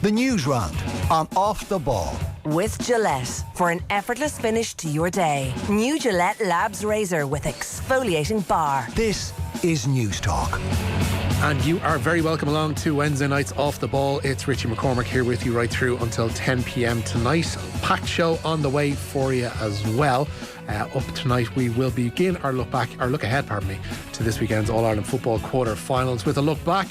The Newsround on Off the Ball. With Gillette, for an effortless finish to your day. New Gillette Labs Razor with exfoliating bar. This is News Talk. And you are very welcome along to Wednesday night's Off the Ball. It's Richie McCormack here with you right through until 10 p.m. tonight. Packed show on the way for you as well. Up tonight we will begin our look ahead to this weekend's All-Ireland football quarter-finals with a look back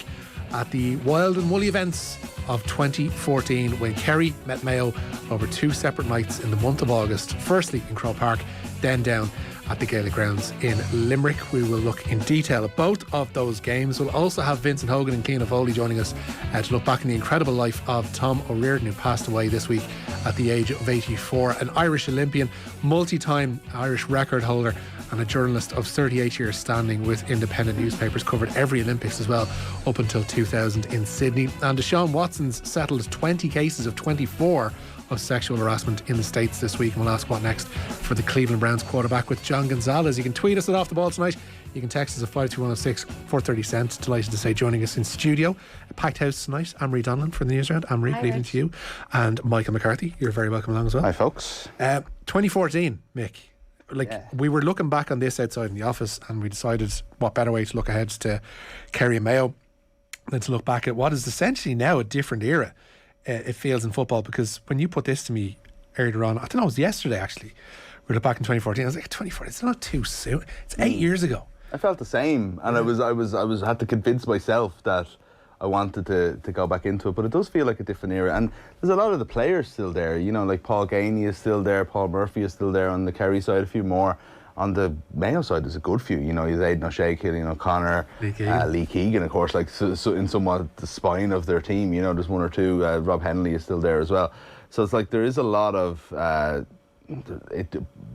at the wild and woolly events of 2014 when Kerry met Mayo over two separate nights in the month of August, firstly in Croke Park, then down at the Gaelic grounds in Limerick. We will look in detail at both of those games. We'll also have Vincent Hogan and Cian Foley joining us to look back in the incredible life of Tom O'Riordan, who passed away this week at the age of 84, an Irish Olympian, multi-time Irish record holder and a journalist of 38 years standing with independent newspapers, covered every Olympics as well up until 2000 in Sydney. And Deshaun Watson's settled 20 cases of 24 of sexual harassment in the States this week, and we'll ask what next for the Cleveland Browns quarterback with John Gonzalez. You can tweet us at Off the Ball tonight. You can text us at 52106 430 cents. Delighted to say joining us in studio, a packed house tonight, Anne-Marie Donelan from the Newsround. Anne-Marie, good evening to you. And Michael McCarthy, you're very welcome along as well. Hi folks. 2014, Mick, we were looking back on this outside in the office and we decided what better way to look ahead to Kerry and Mayo than to look back at what is essentially now a different era. It feels in football, because when you put this to me earlier on, I don't know, it was yesterday actually, we looked back in 2014, I was like, 2014, it's not too soon, it's 8 years ago. I felt the same, and I had to convince myself that I wanted to go back into it, but it does feel like a different era, and there's a lot of the players still there, you know, like Paul Gainey is still there, Paul Murphy is still there on the Kerry side, a few more. On the Mayo side, there's a good few. You know, you've Aidan O'Shea, Killian O'Connor, Lee Keegan, of course, like so in somewhat the spine of their team. You know, there's one or two. Rob Henley is still there as well. So it's like there is a lot of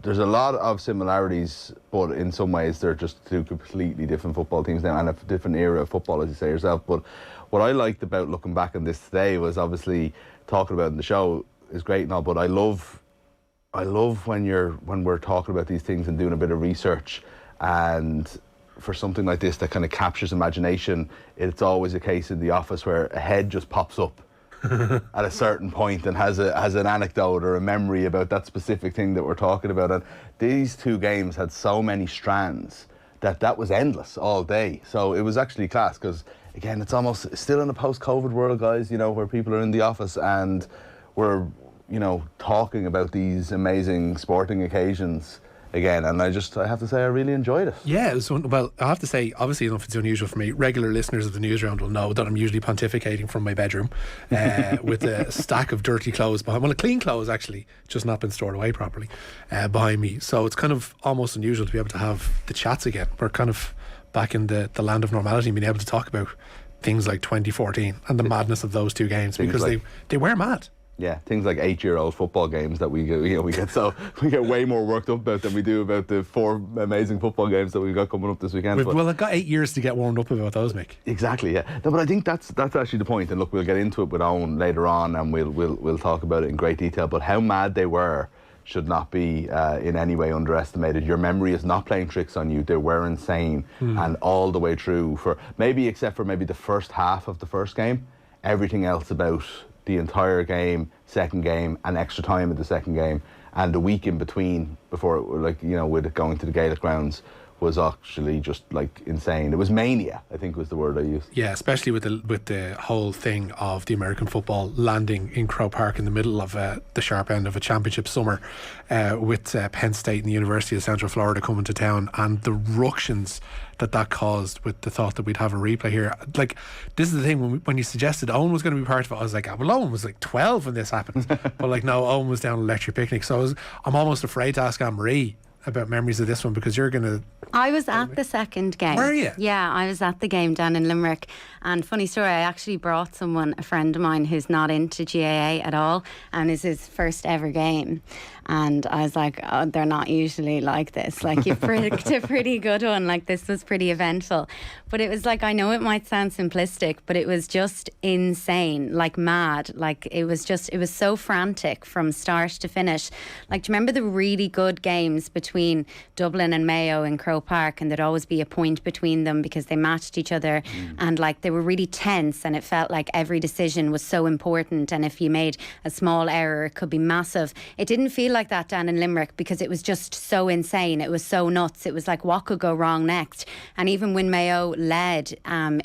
there's a lot of similarities, but in some ways they're just two completely different football teams now and a different era of football, as you say yourself. But what I liked about looking back on this today was obviously talking about it in the show is great and all, but I love when we're talking about these things and doing a bit of research, and for something like this that kind of captures imagination, it's always a case in the office where a head just pops up at a certain point and has an anecdote or a memory about that specific thing that we're talking about. And these two games had so many strands that was endless all day. So it was actually class, because again, it's almost still in a post-COVID world, guys, you know, where people are in the office and we're, you know, talking about these amazing sporting occasions again, and I have to say I really enjoyed it. Yeah, it was, well, I have to say, obviously enough it's unusual for me. Regular listeners of the Newsround will know that I'm usually pontificating from my bedroom with a stack of dirty clothes behind, well, clean clothes actually, just not been stored away properly behind me. So it's kind of almost unusual to be able to have the chats again. We're kind of back in the land of normality, being able to talk about things like 2014 and the madness of those two games, because they were mad. Yeah, things like 8-year-old football games that we get way more worked up about than we do about the 4 amazing football games that we've got coming up this weekend. Well, I've got 8 years to get warmed up about those, Mick. Exactly, yeah. No, but I think that's actually the point. And look, we'll get into it with Owen later on, and we'll talk about it in great detail. But how mad they were should not be in any way underestimated. Your memory is not playing tricks on you. They were insane, and all the way through, except for maybe the first half of the first game, everything else about the entire game, second game, and extra time in the second game, and the week in between before, with it going to the Gaelic grounds, was actually just like insane. It was mania, I think was the word I used. Yeah, especially with the whole thing of the American football landing in Croke Park in the middle of the sharp end of a championship summer, with Penn State and the University of Central Florida coming to town, and the ructions that caused with the thought that we'd have a replay here. Like, this is the thing, when you suggested Owen was going to be part of it, I was like, well, Owen was like 12 when this happened. But like, no, Owen was down at Lecture Picnic, so I'm almost afraid to ask Anne-Marie about memories of this one, because you're going to... I was at the second game. Were you? Yeah, I was at the game down in Limerick. And funny story, I actually brought a friend of mine who's not into GAA at all, and it's his first ever game. And I was like, oh, they're not usually like this. Like, you picked a pretty good one. Like, this was pretty eventful. But it was like, I know it might sound simplistic, but it was just insane, like mad. Like, it was so frantic from start to finish. Like, do you remember the really good games between between Dublin and Mayo in Croke Park, and there'd always be a point between them because they matched each other, and like they were really tense, and it felt like every decision was so important, and if you made a small error it could be massive. It didn't feel like that down in Limerick because it was just so insane. It was so nuts. It was like, what could go wrong next? And even when Mayo led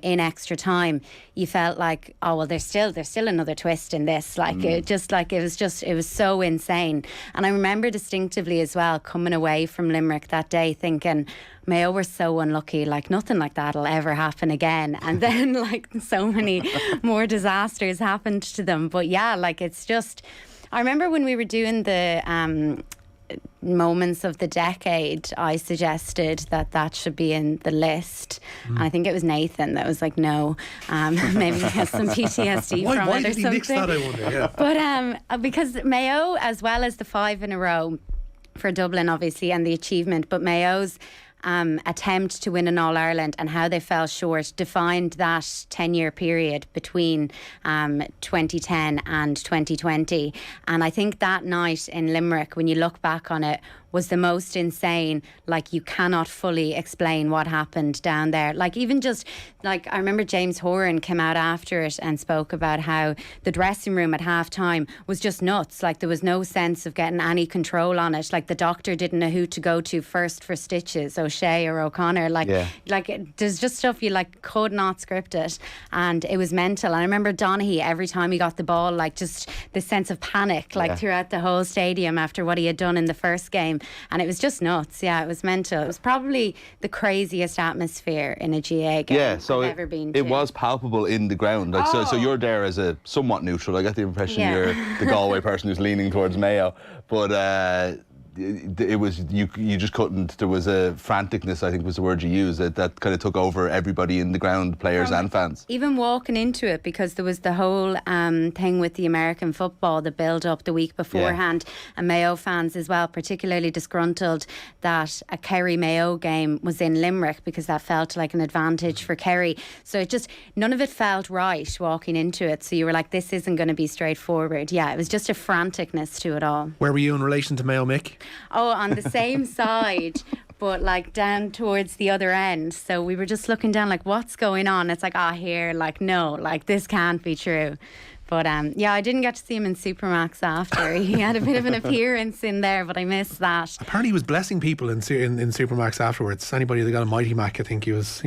in extra time, you felt like, oh well, there's still another twist in this. Like it was so insane. And I remember distinctively as well coming away from Limerick that day thinking, Mayo were so unlucky, like nothing like that'll ever happen again. And then like so many more disasters happened to them. But yeah, like it's just, I remember when we were doing the moments of the decade, I suggested that should be in the list. And I think it was Nathan that was like, no, maybe he has some PTSD from why it or did he something. nix that, I wonder? Yeah. But because Mayo, as well as the 5 in a row for Dublin obviously and the achievement, but Mayo's attempt to win an All-Ireland and how they fell short defined that 10-year period between 2010 and 2020. And I think that night in Limerick, when you look back on it, was the most insane. Like, you cannot fully explain what happened down there. Like, even just, like, I remember James Horan came out after it and spoke about how the dressing room at half-time was just nuts. Like, there was no sense of getting any control on it. Like, the doctor didn't know who to go to first for stitches, O'Shea or O'Connor. Like, there's just stuff you, like, could not script it. And it was mental. And I remember Donaghy, every time he got the ball, like, just this sense of panic, like, throughout the whole stadium after what he had done in the first game. And it was just nuts. Yeah, it was mental. It was probably the craziest atmosphere in a GA game I've ever been to. It was palpable in the ground. Like, so you're there as a somewhat neutral. I get the impression you're the Galway person who's leaning towards Mayo. But it was, you just couldn't, there was a franticness, I think was the word you used, that kind of took over everybody in the ground, players and fans. Even walking into it, because there was the whole thing with the American football, the build up the week beforehand, and Mayo fans as well, particularly disgruntled that a Kerry Mayo game was in Limerick because that felt like an advantage for Kerry. So it just, none of it felt right walking into it. So you were like, this isn't going to be straightforward. Yeah, it was just a franticness to it all. Where were you in relation to Mayo, Mick? Oh, on the same side, but like down towards the other end. So we were just looking down like, what's going on? It's like, here, like, no, like this can't be true. But I didn't get to see him in Supermax after. He had a bit of an appearance in there, but I missed that. Apparently he was blessing people in Supermax afterwards. Anybody that got a Mighty Mac, I think he was,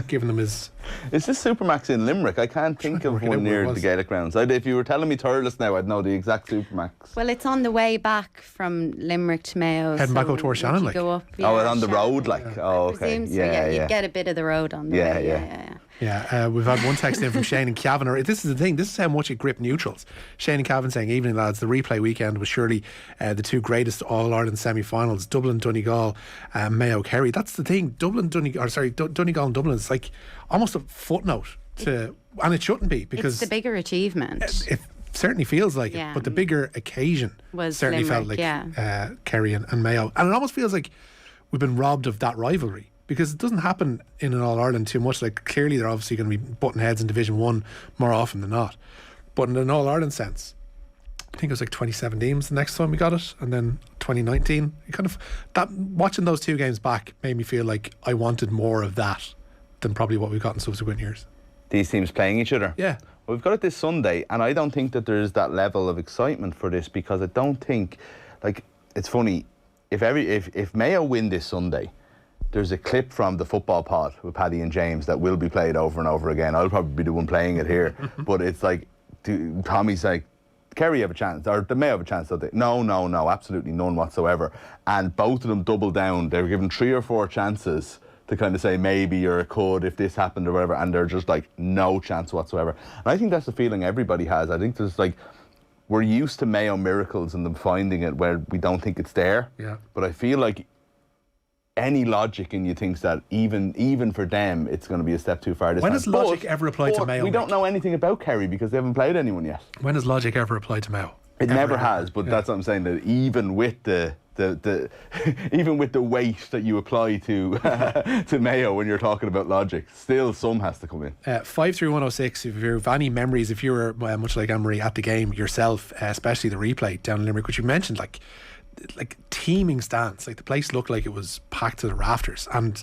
giving them his... Is this Supermax in Limerick? I can't think of one near the Gaelic grounds. If you were telling me Thurles now, I'd know the exact Supermax. Well, it's on the way back from Limerick to Mayo. Heading back up towards Shannon, like. Go up, on the road, like. Yeah. Oh, okay. You get a bit of the road on the way. Yeah, we've had one text in from Shane and Cavan. This is the thing, this is how much it gripped neutrals. Shane and Cavan saying, evening lads, the replay weekend was surely the two greatest All-Ireland semi-finals, Dublin, Donegal, Mayo, Kerry. That's the thing, Donegal and Dublin, it's like almost a footnote to, and it shouldn't be, because it's the bigger achievement. It certainly feels like it, but the bigger occasion was certainly Limerick, felt like Kerry and Mayo. And it almost feels like we've been robbed of that rivalry, because it doesn't happen in an All-Ireland too much. Like, clearly they're obviously going to be butting heads in Division 1 more often than not. But in an All-Ireland sense, I think it was like 2017 was the next time we got it, and then 2019. Watching those two games back made me feel like I wanted more of that than probably what we've got in subsequent years. These teams playing each other? Yeah. Well, we've got it this Sunday, and I don't think that there's that level of excitement for this, because I don't think, like, it's funny, if Mayo win this Sunday, there's a clip from the football pod with Paddy and James that will be played over and over again. I'll probably be the one playing it here. But it's like, Tommy's like, Kerry have a chance, or they may have a chance. No, absolutely none whatsoever. And both of them double down. They were given 3 or 4 chances to kind of say maybe or it could if this happened or whatever, and they're just like, no chance whatsoever. And I think that's the feeling everybody has. I think there's like, we're used to Mayo miracles and them finding it where we don't think it's there. Yeah. But I feel like any logic in you thinks that even for them it's going to be a step too far this When time. has logic ever applied to Mayo? We don't know anything about Kerry because they haven't played anyone yet. When has logic ever applied to Mayo? It never has, but that's what I'm saying, that even with the even with the weight that you apply to to Mayo when you're talking about logic, still some has to come in. 53106, if you have any memories, if you were much like Anne-Marie at the game yourself, especially the replay down in Limerick, which you mentioned, like like teeming stands. Like the place looked like it was packed to the rafters, and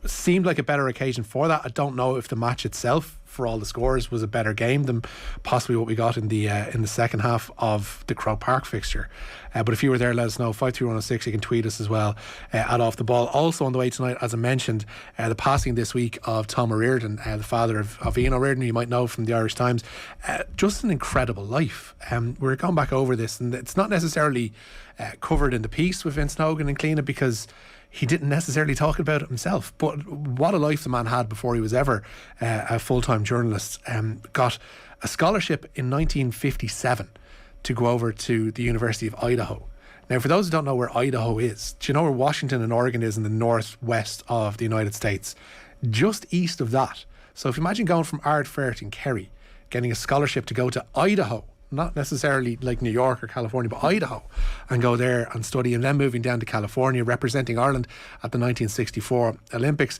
seemed like a better occasion for that. I don't know if the match itself, for all the scores, was a better game than possibly what we got in the second half of the Croke Park fixture. But if you were there, let us know. 53106. You can tweet us as well at Off the Ball. Also on the way tonight, as I mentioned, the passing this week of Tom O'Riordan, the father of Ian O'Riordan, who you might know from the Irish Times. Just an incredible life. We're going back over this, and it's not necessarily covered in the piece with Vincent Hogan and Cleena, because he didn't necessarily talk about it himself. But what a life the man had before he was ever a full-time journalist. Got a scholarship in 1957 to go over to the University of Idaho. Now, for those who don't know where Idaho is, do you know where Washington and Oregon is in the northwest of the United States? Just east of that. So if you imagine going from Ardfert in Kerry, getting a scholarship to go to Idaho, not necessarily like New York or California, but Idaho, and go there and study, and then moving down to California, representing Ireland at the 1964 Olympics,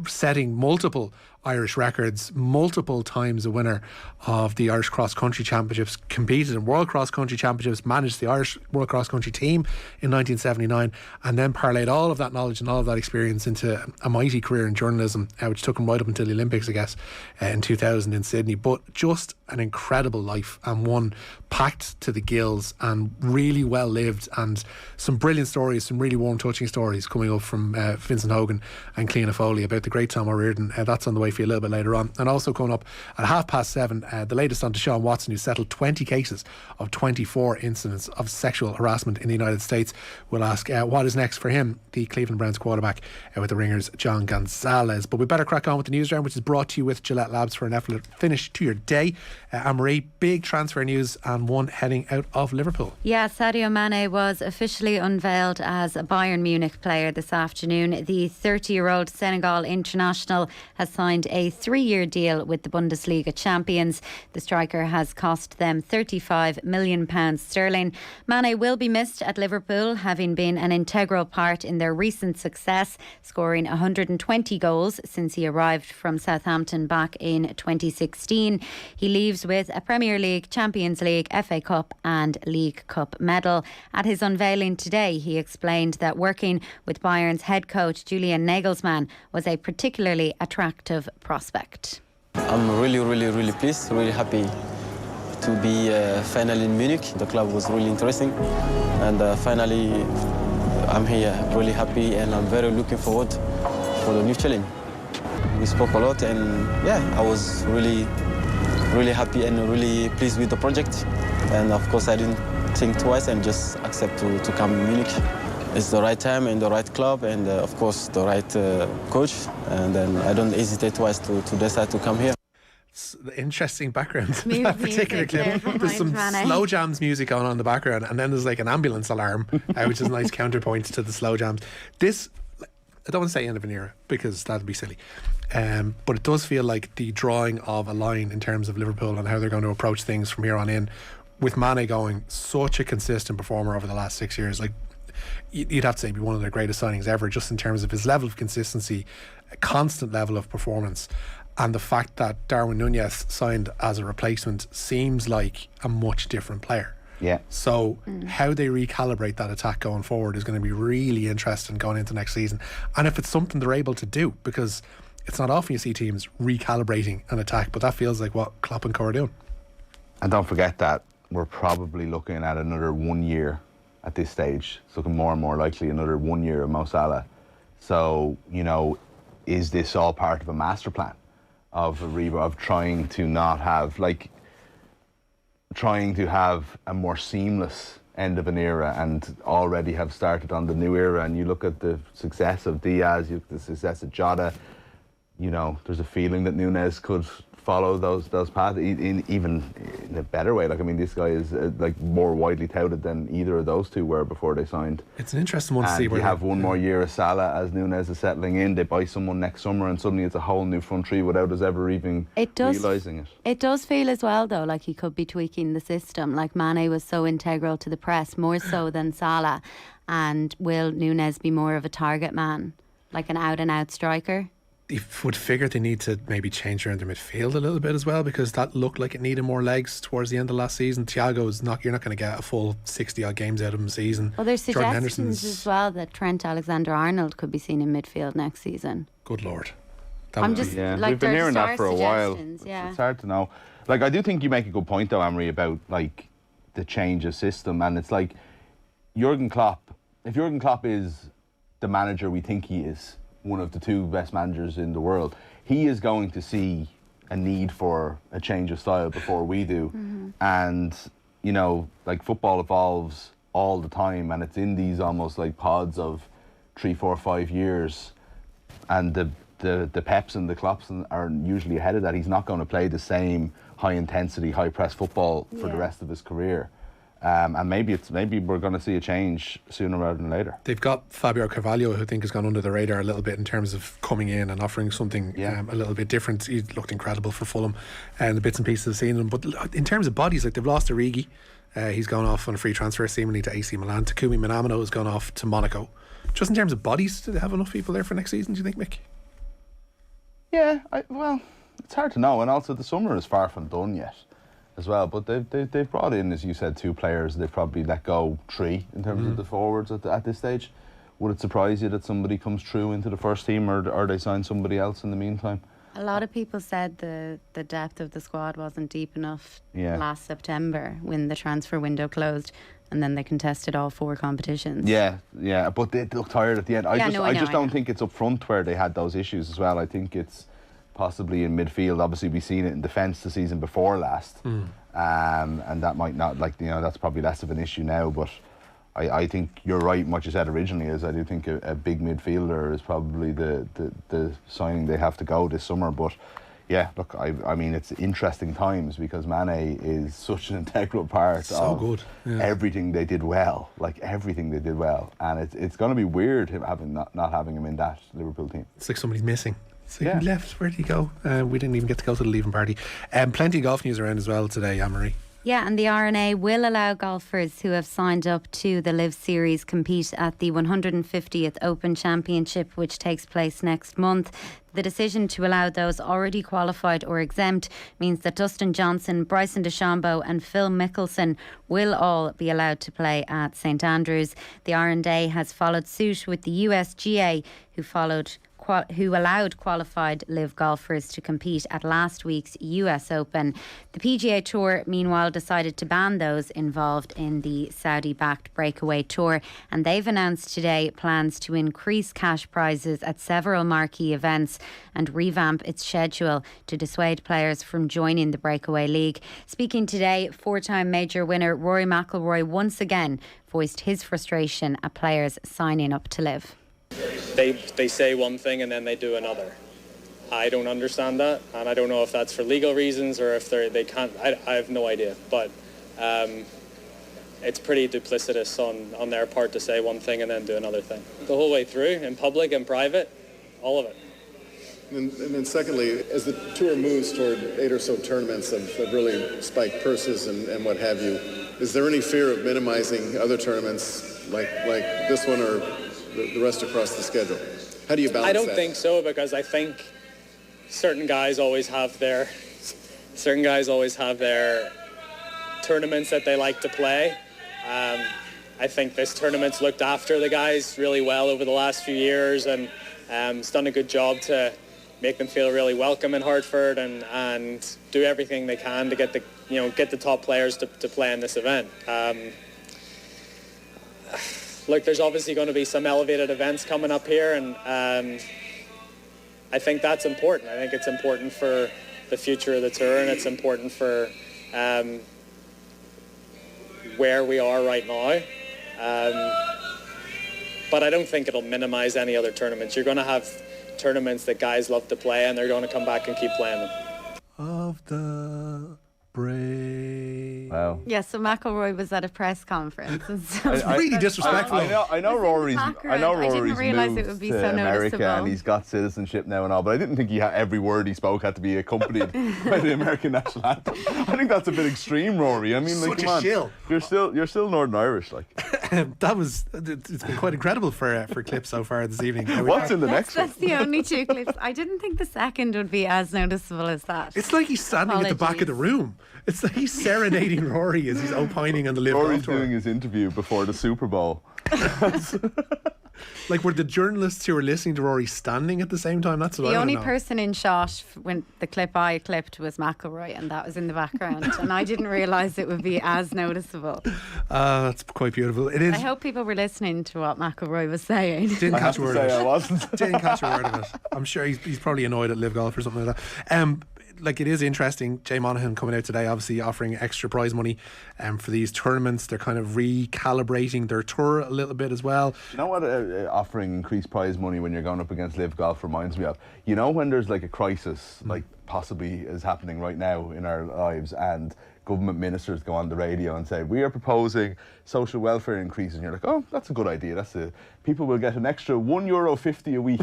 setting multiple Irish records, multiple times a winner of the Irish Cross Country Championships, competed in World Cross Country Championships, managed the Irish World Cross Country team in 1979, and then parlayed all of that knowledge and all of that experience into a mighty career in journalism, which took him right up until the Olympics, I guess, in 2000 in Sydney. But just an incredible life, and one packed to the gills and really well lived, and some brilliant stories, some really warm, touching stories coming up from Vincent Hogan and Cleena Foley about the great Tom O'Riordan. That's on the way for you a little bit later on. And also coming up at 7:30, the latest on Deshaun Watson, who settled 20 cases of 24 incidents of sexual harassment in the United States. We'll ask what is next for him, the Cleveland Browns quarterback, with the Ringers' John Gonzalez. But we better crack on with the Newsround, which is brought to you with Gillette Labs for an effort finish to your day. Anne-Marie, big transfer news, and one heading out of Liverpool. Yeah, Sadio Mane was officially unveiled as a Bayern Munich player this afternoon. The 30-year-old Senegal international has signed a 3-year deal with the Bundesliga champions. The striker has cost them £35 million sterling. Mane will be missed at Liverpool, having been an integral part in their recent success, scoring 120 goals since he arrived from Southampton back in 2016. He leaves with a Premier League, Champions League, FA Cup and League Cup medal. At his unveiling today, he explained that working with Bayern's head coach Julian Nagelsmann was a particularly attractive prospect. I'm really pleased, really happy to be finally in Munich. The club was really interesting, and finally I'm here, really happy, and I'm very looking forward for the new challenge. We spoke a lot, and yeah, I was really happy and really pleased with the project. And of course, I didn't think twice and just accept to come to Munich. It's the right time and the right club, and of course the right coach. And then I don't hesitate twice to decide to come here. Interesting background. That particular clip. There's some slow jams music on in the background, and then there's like an ambulance alarm, which is a nice counterpoint to the slow jams. This, I don't want to say end of an era, because that'd be silly. But it does feel like the drawing of a line in terms of Liverpool and how they're going to approach things from here on in, with Mane going such a consistent performer over the last 6 years. Like, you'd have to say, be one of their greatest signings ever, just in terms of his level of consistency, a constant level of performance, and the fact that Darwin Núñez signed as a replacement seems like a much different player. Yeah. So how they recalibrate that attack going forward is going to be really interesting going into next season, and if it's something they're able to do, because it's not often you see teams recalibrating an attack, but that feels like what Klopp and Co are doing. And don't forget that we're probably looking at another 1 year at this stage. It's looking more and more likely another 1 year of Mo Salah. So, you know, is this all part of a master plan of trying to not have, like, trying to have a more seamless end of an era, and already have started on the new era? And you look at the success of Diaz, you look at the success of Jota, you know, there's a feeling that Núñez could follow those paths even in a better way. Like, I mean, this guy is like more widely touted than either of those two were before they signed. It's an interesting one to see. We have one more year of Salah as Núñez is settling in. They buy someone next summer, and suddenly it's a whole new front three without us ever even realising it. It does feel as well, though, like he could be tweaking the system. Like, Mane was so integral to the press, more so than Salah. And will Núñez be more of a target man, like an out-and-out striker? You would figure they need to maybe change around their midfield a little bit as well, because that looked like it needed more legs towards the end of last season. Thiago is not, you're not going to get a full 60 odd games out of him a season. Well, there's Jordan suggestions as well that Trent Alexander-Arnold could be seen in midfield next season. Good Lord. I'm just like, we've been hearing that for a while. Yeah. It's hard to know. Like, I do think you make a good point though, Amory, about like the change of system, and it's like Jurgen Klopp. If Jurgen Klopp is the manager we think he is, one of the two best managers in the world, he is going to see a need for a change of style before we do. And you know, like, football evolves all the time, and it's in these almost like pods of 3, 4, 5 years, and the Peps and the Klopps are usually ahead of that. He's not going to play the same high intensity, high press football for the rest of his career. And maybe we're going to see a change sooner rather than later. They've got Fabio Carvalho, who I think has gone under the radar a little bit in terms of coming in and offering something a little bit different. He looked incredible for Fulham, and the bits and pieces I've seen him. But in terms of bodies, like, they've lost Origi. He's gone off on a free transfer seemingly to AC Milan. Takumi Minamino has gone off to Monaco. Just in terms of bodies, do they have enough people there for next season, do you think, Mick? Yeah, well, it's hard to know, and also the summer is far from done yet as well. But they've brought in, as you said, 2 players. They've probably let go 3 in terms of the forwards at this stage. Would it surprise you that somebody comes through into the first team, or they sign somebody else in the meantime? A lot of people said the depth of the squad wasn't deep enough last September when the transfer window closed, and then they contested all 4 competitions. Yeah, but they looked tired at the end. I just don't think it's up front where they had those issues as well. I think it's possibly in midfield. Obviously, we've seen it in defence the season before last, and that might not, like, you know, that's probably less of an issue now. But I think you're right in what you said originally. Is I do think a big midfielder is probably the signing they have to go this summer. But yeah, look, I mean, it's interesting times because Mane is such an integral part of everything they did well, and it's going to be weird him not having him in that Liverpool team. It's like somebody's missing. So he left. Where did he go? We didn't even get to go to the leaving party. Plenty of golf news around as well today, Anne-Marie. Yeah, and the RNA will allow golfers who have signed up to the LIV Series compete at the 150th Open Championship, which takes place next month. The decision to allow those already qualified or exempt means that Dustin Johnson, Bryson DeChambeau and Phil Mickelson will all be allowed to play at St Andrews. The R&A has followed suit with the USGA, who allowed qualified LIV golfers to compete at last week's US Open. The PGA Tour, meanwhile, decided to ban those involved in the Saudi-backed breakaway tour, and they've announced today plans to increase cash prizes at several marquee events and revamp its schedule to dissuade players from joining the breakaway league. Speaking today, 4-time major winner Rory McIlroy once again voiced his frustration at players signing up to LIV. They say one thing and then they do another. I don't understand that, and I don't know if that's for legal reasons or if they can't. I have no idea, but it's pretty duplicitous on their part to say one thing and then do another thing. The whole way through, in public and private, all of it. And then secondly, as the tour moves toward 8 or so tournaments of really spiked purses and what have you, is there any fear of minimizing other tournaments like this one or the rest across the schedule? How do you balance that? I don't think so, because I think certain guys always have their tournaments that they like to play. I think this tournament's looked after the guys really well over the last few years, and it's done a good job to make them feel really welcome in Hartford and do everything they can to get the top players to play in this event. Look, there's obviously going to be some elevated events coming up here, and I think that's important. I think it's important for the future of the tour, and it's important for where we are right now. But I don't think it'll minimize any other tournaments. You're going to have tournaments that guys love to play, and they're going to come back and keep playing them. Of the brave. Wow. Yeah, so McIlroy was at a press conference. It's really disrespectful. I know Rory's realise moved it would be to so America noticeable. and he's got citizenship now and all, but I didn't think every word he spoke had to be accompanied by the American national anthem. I think that's a bit extreme, Rory. I mean, like, Such come a on. shill. You're still Northern Irish, like. It's been quite incredible for clips so far this evening. What's in the next one? That's the only 2 clips. I didn't think the second would be as noticeable as that. It's like he's standing at the back of the room. It's like he's serenading Rory as he's opining on the LIV Golf Rory's Tour. doing his interview before the Super Bowl. Like, were the journalists who were listening to Rory standing at the same time? That's what I The don't only know. person in shot when the clip I clipped was McElroy, and that was in the background. And I didn't realise it would be as noticeable. That's quite beautiful. It is. I hope people were listening to what McElroy was saying. Didn't I have catch a to word say of I it. wasn't. Didn't catch a word of it. I'm sure he's probably annoyed at LIV Golf or something like that. Like, it is interesting. Jay Monaghan coming out today, obviously offering extra prize money for these tournaments. They're kind of recalibrating their tour a little bit as well. You know what offering increased prize money when you're going up against LIV Golf reminds me of? You know when there's like a crisis, like possibly is happening right now in our lives, and government ministers go on the radio and say, we are proposing social welfare increases, and you're like, oh, that's a good idea. People will get an extra €1.50 a week.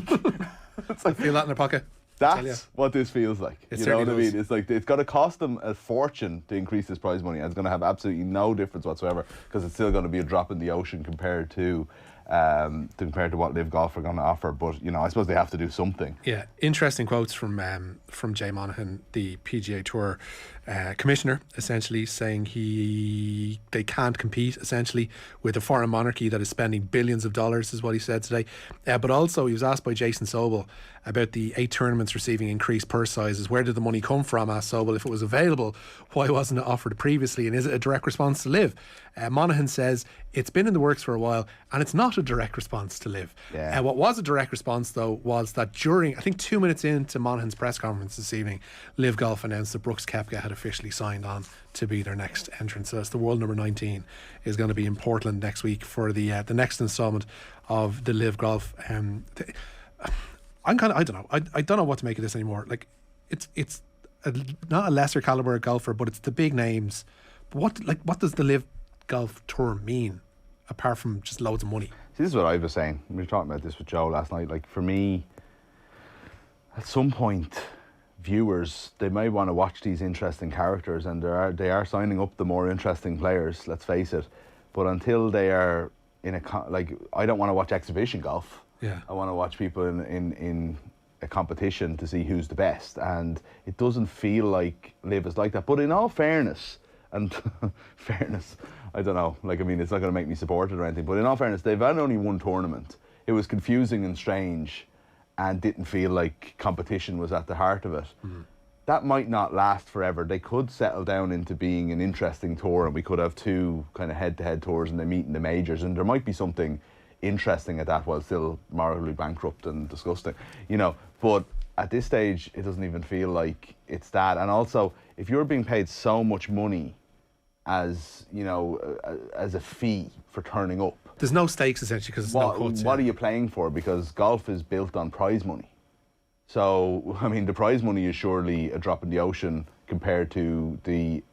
It's like, Feel that in their pocket. that's what this feels like. It You know what I certainly mean? does. It's like it's going to cost them a fortune to increase this prize money, and it's going to have absolutely no difference whatsoever, because it's still going to be a drop in the ocean compared to what LIV Golf are going to offer. But I suppose they have to do something. Yeah, interesting quotes from Jay Monaghan, the PGA Tour commissioner, essentially saying they can't compete essentially with a foreign monarchy that is spending billions of dollars, is what he said today. But also he was asked by Jason Sobel about the 8 tournaments receiving increased purse sizes. Where did the money come from? Asked Sobel. If it was available, why wasn't it offered previously, and is it a direct response to LIV? Monaghan says it's been in the works for a while and it's not a direct response to LIV. Yeah. What was a direct response though was that during, I think 2 minutes into Monaghan's press conference this evening, LIV Golf announced that Brooks Koepka had officially signed on to be their next entrant. So that's the world number 19 is going to be in Portland next week for the next instalment of the LIV Golf. I don't know. I don't know what to make of this anymore. Like, it's not a lesser caliber golfer, but it's the big names. But what does the LIV Golf Tour mean apart from just loads of money? See, this is what I was saying. We were talking about this with Joe last night. Like, for me, at some point, viewers, they may want to watch these interesting characters, and they are signing up the more interesting players, let's face it. But until they are in I don't want to watch exhibition golf. Yeah. I want to watch people in a competition to see who's the best, and it doesn't feel like LIV is like that. But in all fairness, and fairness, I don't know, it's not going to make me support it or anything, but in all fairness, they've had only one tournament. It was confusing and strange and didn't feel like competition was at the heart of it. That might not last forever. They could settle down into being an interesting tour, and we could have 2 kind of head-to-head tours, and they meet in the majors, and there might be something interesting at that while still morally bankrupt and disgusting, but at this stage it doesn't even feel like it's that. And also, if you're being paid so much money as as a fee for turning up, There's no stakes essentially because it's no cuts. what are you playing for? Because golf is built on prize money. So the prize money is surely a drop in the ocean compared to the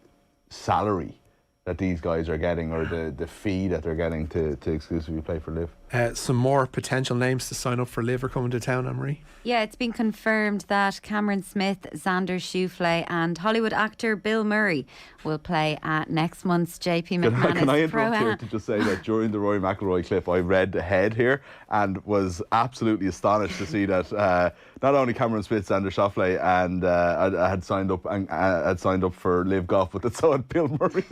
salary that these guys are getting, or the fee that they're getting to exclusively play for LIV. Some more potential names to sign up for LIV are coming to town, Anne-Marie. Yeah, it's been confirmed that Cameron Smith, Xander Schauffele and Hollywood actor Bill Murray will play at next month's JP McManus Can I interrupt Pro-Am. here to just say that during the Rory McIlroy clip, I read ahead here and was absolutely astonished to see that not only Cameron Smith, Xander Schauffele and I had signed up for LIV Golf, but that so had Bill Murray.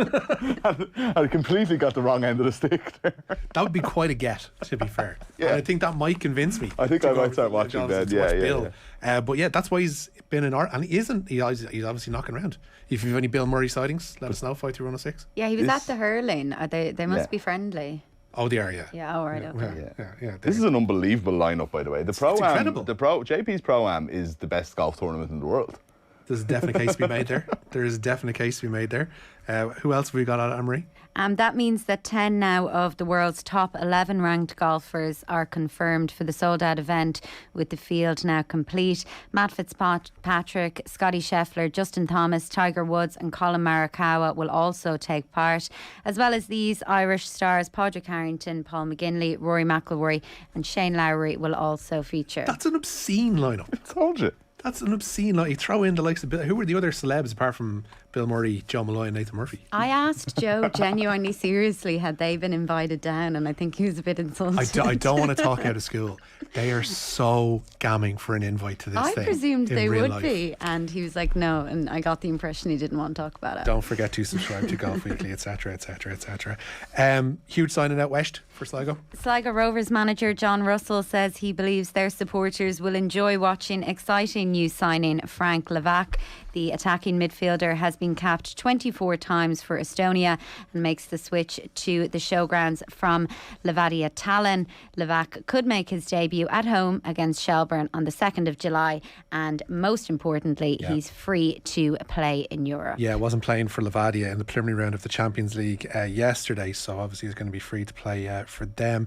and I completely got the wrong end of the stick there. That would be quite a get, to be fair. Yeah. And I think that might convince me. I think to I go might over start to watching Johnson then. to watch Yeah. Bill. But yeah, that's why he's been in art, and he's obviously knocking around. If you have any Bill Murray sightings, let us know. 53106. Yeah, he was at the hurling. They must Yeah. be friendly. Oh, they are, yeah. Yeah, all right, okay. Yeah. This is an unbelievable lineup, by the way. The incredible. JP's Pro-Am is the best golf tournament in the world. There's a definite case to be made there. There is a definite case to be made there. Who else have we got on, Anne-Marie? That means that 10 now of the world's top 11 ranked golfers are confirmed for the sold-out event, with the field now complete. Matt Fitzpatrick, Scotty Scheffler, Justin Thomas, Tiger Woods and Colin Morikawa will also take part, as well as these Irish stars Padraig Harrington, Paul McGinley, Rory McIlroy and Shane Lowry will also feature. That's an obscene lineup. I told you. That's an obscene lineup. You throw in the likes of who were the other celebs apart from Bill Murray, Joe Malloy and Nathan Murphy. I asked Joe genuinely seriously had they been invited down, and I think he was a bit insulted. I don't want to talk out of school. They are so gamming for an invite to this thing. I presumed they would life. be, and he was like, no, and I got the impression he didn't want to talk about it. Don't forget to subscribe to Golf Weekly, etc, etc, etc. Huge signing out west for Sligo. Sligo Rovers manager John Russell says he believes their supporters will enjoy watching exciting new signing Frank Levac. The attacking midfielder has been capped 24 times for Estonia and makes the switch to the showgrounds from Levadia Tallinn. Levac could make his debut at home against Shelbourne on the 2nd of July, and most importantly, he's free to play in Europe. Yeah, wasn't playing for Levadia in the preliminary round of the Champions League yesterday, so obviously he's going to be free to play for them.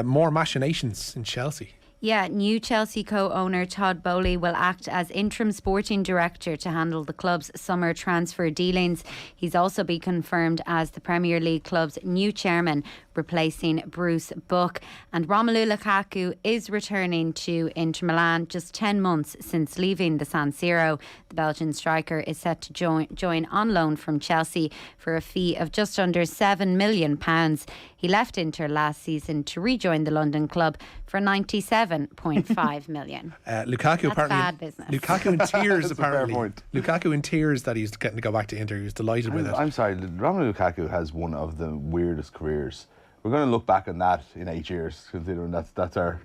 More machinations in Chelsea. Yeah, new Chelsea co-owner Todd Bowley will act as interim sporting director to handle the club's summer transfer dealings. He's also been confirmed as the Premier League club's new chairman, replacing Bruce Buck. And Romelu Lukaku is returning to Inter Milan just 10 months since leaving the San Siro. The Belgian striker is set to join on loan from Chelsea for a fee of just under £7 million. He left Inter last season to rejoin the London club for £97.5 million. Lukaku That's apparently bad business. Lukaku in tears That's a fair apparently. point. Lukaku in tears that he's getting to go back to Inter. He was delighted with it. I'm sorry, Romelu Lukaku has one of the weirdest careers. We're going to look back on that in 8 years, considering that's our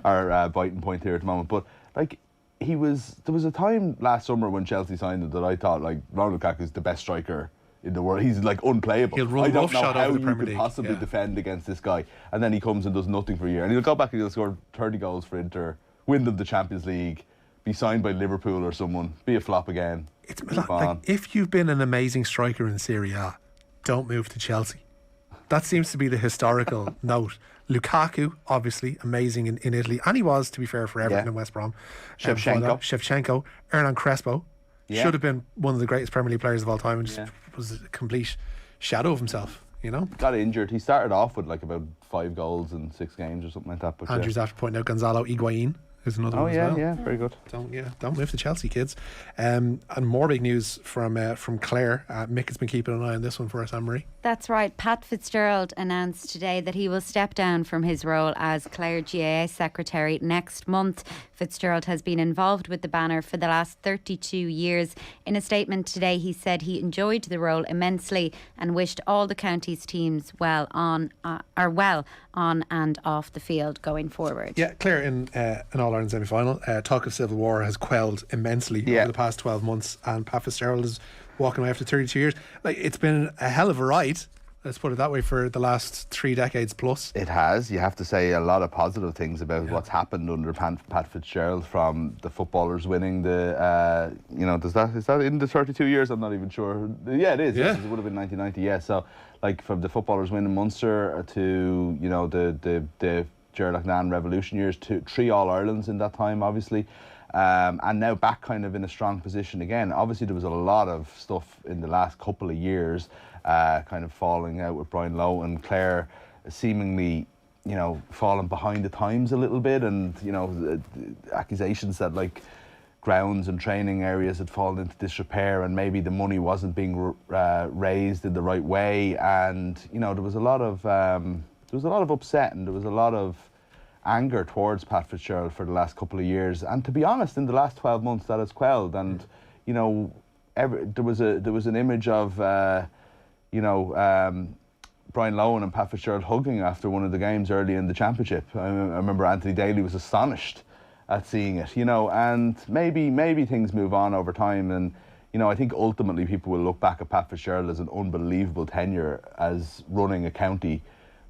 our biting point here at the moment. But like, there was a time last summer when Chelsea signed him that I thought like Romelu Lukaku is the best striker in the world. He's like unplayable. He'll run I don't roughshod know how over the you Premier could League. possibly defend against this guy. And then he comes and does nothing for a year. And he'll go back and he'll score 30 goals for Inter, win them the Champions League, be signed by Liverpool or someone, be a flop again. It's like if you've been an amazing striker in Serie A, don't move to Chelsea. That seems to be the historical note. Lukaku, obviously, amazing in Italy. And he was, to be fair, for Everton and West Brom. Shevchenko. Hernan Crespo. Yeah. Should have been one of the greatest Premier League players of all time and just was a complete shadow of himself, you know? Got injured. He started off with like about 5 goals in 6 games or something like that. But Andrew's after pointing out Gonzalo Higuain, who's another one as well. Yeah, very good. Don't move to Chelsea, kids. And more big news from Clare. Mick has been keeping an eye on this one for us, Anne-Marie. That's right. Pat Fitzgerald announced today that he will step down from his role as Clare GAA secretary next month. Fitzgerald has been involved with the banner for the last 32 years. In a statement today, he said he enjoyed the role immensely and wished all the county's teams well on and off the field going forward. Yeah, Clare in an All-Ireland semi-final. Talk of civil war has quelled immensely over the past 12 months, and Pat Fitzgerald is walking away after 32 years. Like, it's been a hell of a ride, let's put it that way, for the last 3 decades plus. It has. You have to say a lot of positive things about what's happened under Pat Fitzgerald, from the footballers winning the, is that in the 32 years? I'm not even sure. Yeah, it is. Yeah. It would have been 1990, yeah. So, like, from the footballers winning Munster to, the Gerard Nan Revolution years, to 3 All-Irelands in that time, obviously. And now back kind of in a strong position again. Obviously there was a lot of stuff in the last couple of years kind of falling out with Brian Lowe, and Clare seemingly, falling behind the times a little bit, and, accusations that like grounds and training areas had fallen into disrepair and maybe the money wasn't being raised in the right way, and, there was a lot of upset, and there was a lot of anger towards Pat Fitzgerald for the last couple of years, and to be honest, in the last 12 months that has quelled. And there was an image of Brian Lowen and Pat Fitzgerald hugging after one of the games early in the championship. I remember Anthony Daly was astonished at seeing it, and maybe things move on over time, and I think ultimately people will look back at Pat Fitzgerald as an unbelievable tenure as running a county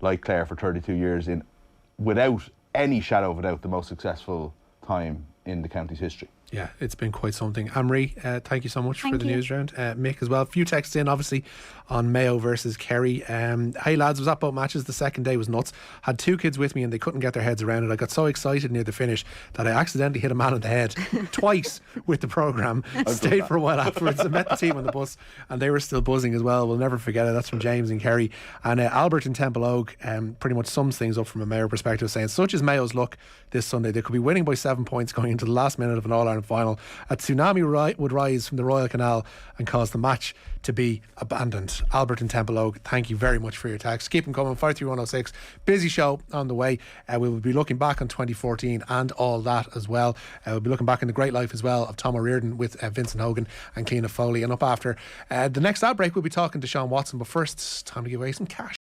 like Clare for 32 years without any shadow of a doubt, the most successful time in the county's history. Yeah, it's been quite something. Anne-Marie, thank you so much for the news round. Mick as well. A few texts in, obviously, on Mayo versus Kerry. Hey lads, was at both matches. The second day was nuts. Had 2 kids with me and they couldn't get their heads around it. I got so excited near the finish that I accidentally hit a man on the head twice with the programme. Stayed for a while afterwards. I met the team on the bus and they were still buzzing as well. We'll never forget it. That's from James and Kerry. And Albert in Temple Oak pretty much sums things up from a Mayo perspective, saying such is Mayo's luck this Sunday. They could be winning by 7 points going into the last minute of an All-Ireland All-Ireland final. A tsunami would rise from the Royal Canal and cause the match to be abandoned. Albert in Temple Oak, thank you very much for your text. Keep them coming. 53106. Busy show on the way. We will be looking back on 2014 and all that as well. We'll be looking back in the great life as well of Tom O'Riordan with Vincent Hogan and Cliona Foley. And up after the next ad break, we'll be talking to Sean Watson. But first, time to give away some cash.